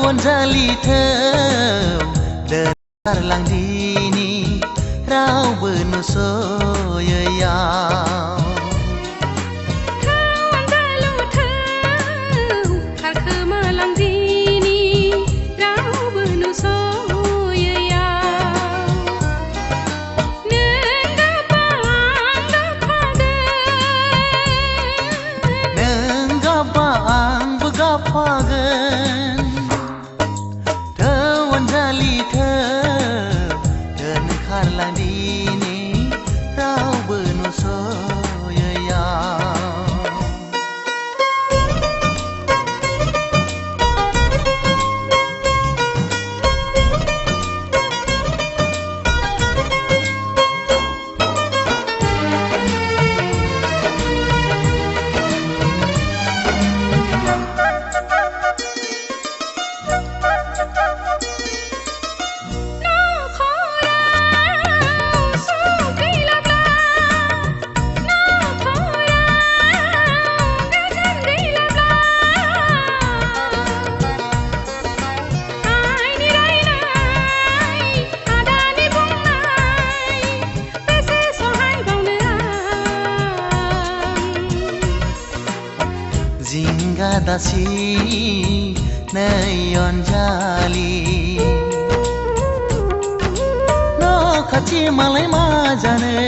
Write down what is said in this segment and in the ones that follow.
ANJALI Dwnkarlangdini रावबो नुस'यैयाव ANJALI Dwnkarlangdini रावबो नुस'यैयाव Jingga dasi nei ANJALI no khati malai ma jane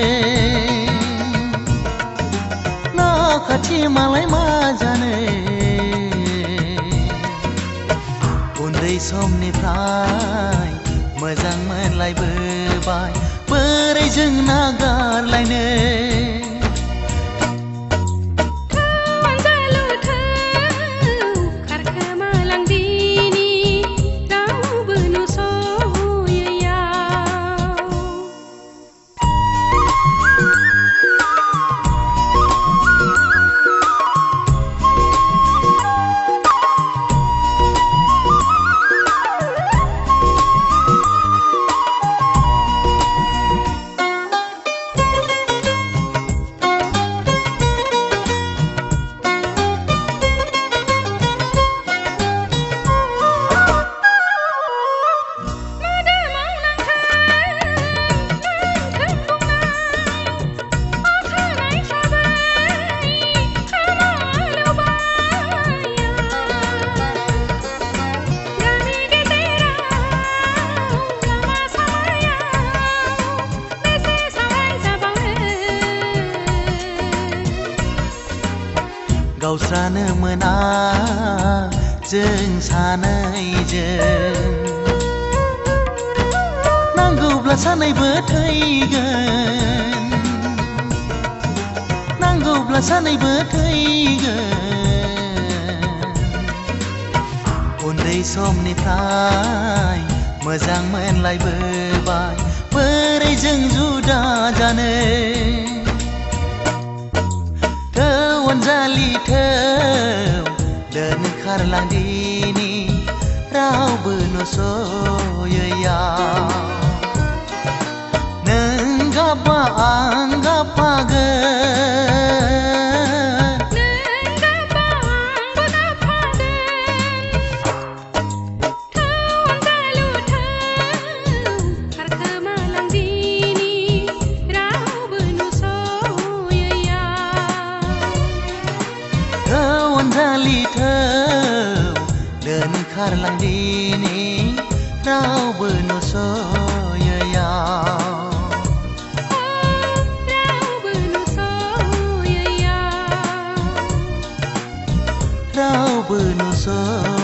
no khati malai ma jane उन्दै समनिफ्राय मोजां मोनलायबोबाय बोरै जों नागारलायनो गावस्रानो मोना जों सानैजों नांगौब्ला सानैबो थैगोन नांगौब्ला सानैबो थैगोन उन्दै समनिफ्राय मोजां मोनलायबोबाय बोरै जों जुदा जानो ANJALI Dwnkarlangdini रावबो नुस'यैयाव नों गाबबा आं गाबफागोन ANJALI Dwnkarlangdini रावबो नुस'यैयाव रावबो नुस'यैयाव